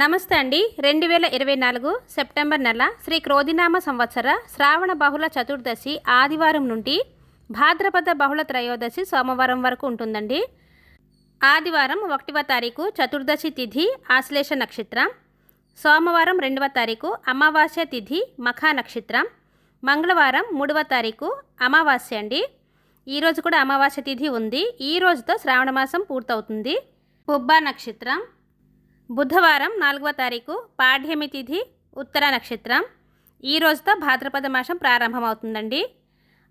నమస్తే అండి. 2024 సెప్టెంబర్ నెల శ్రీ క్రోధినామ సంవత్సర శ్రావణ బహుళ చతుర్దశి ఆదివారం నుండి భాద్రపద బహుళ త్రయోదశి సోమవారం వరకు ఉంటుందండి. ఆదివారం 1వ తారీఖు చతుర్దశి తిథి ఆశ్లేష నక్షత్రం, సోమవారం 2వ తారీఖు అమావాస్య తిథి మఖా నక్షత్రం, మంగళవారం 3వ తారీఖు అమావాస్య అండి. ఈరోజు కూడా అమావాస్య తిథి ఉంది. ఈ రోజుతో శ్రావణ మాసం పూర్తవుతుంది. పుబ్బ నక్షత్రం. బుధవారం 4వ తారీఖు పాడ్యమి తిథి ఉత్తర నక్షత్రం. ఈ రోజుతో భాద్రపద మాసం ప్రారంభమవుతుందండి.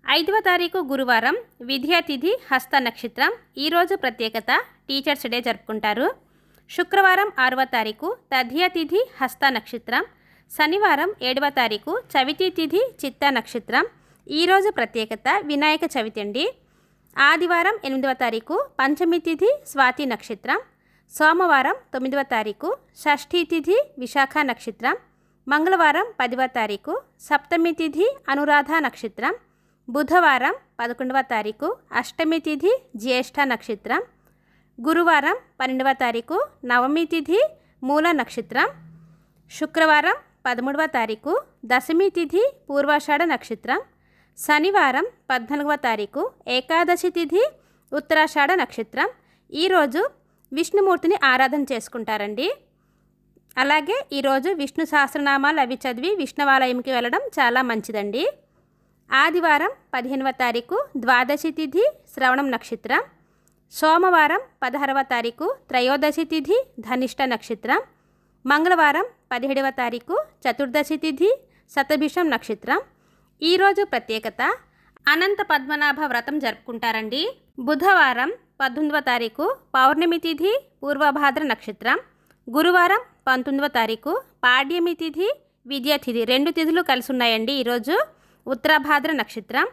5వ తారీఖు గురువారం విద్యా తిథి హస్త నక్షత్రం. ఈరోజు ప్రత్యేకత టీచర్స్ డే జరుపుకుంటారు. శుక్రవారం 6వ తారీఖు తదియ తిథి హస్త నక్షత్రం. శనివారం 7వ తారీఖు చవితి తిథి చిత్త నక్షత్రం. ఈరోజు ప్రత్యేకత వినాయక చవితి అండి. ఆదివారం 8వ తారీఖు పంచమి తిథి స్వాతి నక్షత్రం. సోమవారం 9వ తారీఖు షష్ఠీ తిథి విశాఖ నక్షత్రం. మంగళవారం 10వ తారీఖు సప్తమి తిథి అనురాధ నక్షత్రం. బుధవారం 11వ తారీఖు అష్టమి తిథి జ్యేష్ఠ నక్షత్రం. గురువారం 12వ తారీఖు నవమి తిథి మూల నక్షత్రం. శుక్రవారం 13వ తారీఖు దశమి తిథి పూర్వాషాఢ నక్షత్రం. శనివారం 14వ తారీఖు ఏకాదశి తిథి ఉత్తరాషాఢ నక్షత్రం. ఈరోజు విష్ణుమూర్తిని ఆరాధన చేసుకుంటారండి. అలాగే ఈరోజు విష్ణు సహస్రనామాలు అవి చదివి విష్ణువాలయంకి వెళ్ళడం చాలా మంచిదండి. ఆదివారం 15వ తారీఖు ద్వాదశి తిథి శ్రవణం నక్షత్రం. సోమవారం 16వ తారీఖు త్రయోదశి తిథి ధనిష్ట నక్షత్రం. మంగళవారం 17వ తారీఖు చతుర్దశి తిథి శతభిషం నక్షత్రం. ఈరోజు ప్రత్యేకత అనంత పద్మనాభ వ్రతం జరుపుకుంటారండి. బుధవారం 18వ తారీఖు పౌర్ణమి తిథి పూర్వభాద్ర నక్షత్రం. గురువారం 19వ తారీఖు పాడ్యమి తిథి విద్యా తిథి 2 తిథులు కలిసి ఉన్నాయండి. ఈరోజు ఉత్తరభాద్ర నక్షత్రం.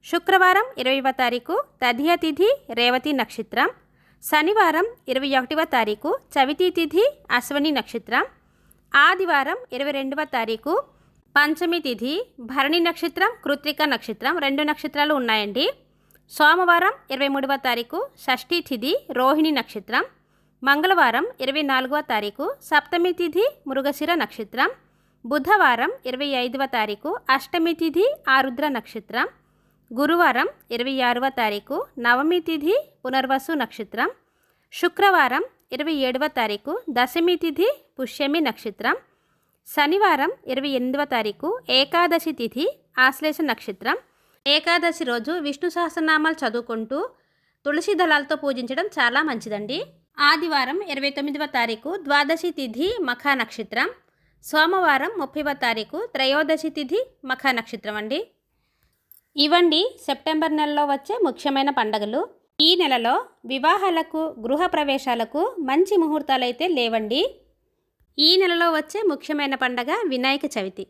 శుక్రవారం 20వ తారీఖు తదియ తిథి రేవతి నక్షత్రం. శనివారం 21వ తారీఖు చవితి తిథి అశ్వని నక్షత్రం. ఆదివారం 22వ తారీఖు పంచమి తిథి భరణి నక్షత్రం కృత్రిక నక్షత్రం 2 నక్షత్రాలు ఉన్నాయండి. సోమవారం 23వ తారీఖు షష్ఠీ తిథి రోహిణి నక్షత్రం. మంగళవారం 24వ తారీఖు సప్తమి తిథి మృగశిర నక్షత్రం. బుధవారం 25వ తారీఖు అష్టమి తిథి ఆరుద్ర నక్షత్రం. గురువారం 26వ తారీఖు నవమి తిథి పునర్వసు నక్షత్రం. శుక్రవారం 27వ తారీఖు దశమి తిథి పుష్యమి నక్షత్రం. శనివారం 28వ తారీఖు ఏకాదశి తిథి ఆశ్లేష నక్షత్రం. ఏకాదశి రోజు విష్ణు సహస్రనామాలు చదువుకుంటూ తులసి దళాలతో పూజించడం చాలా మంచిదండి. ఆదివారం 29వ తారీఖు ద్వాదశి తిథి మఖా నక్షత్రం. సోమవారం 30వ తారీఖు త్రయోదశి తిథి మఖా నక్షత్రం అండి. ఇవండి సెప్టెంబర్ నెలలో వచ్చే ముఖ్యమైన పండుగలు. ఈ నెలలో వివాహాలకు గృహప్రవేశాలకు మంచి ముహూర్తాలు అయితే లేవండి. ఈ నెలలో వచ్చే ముఖ్యమైన పండుగ వినాయక చవితి.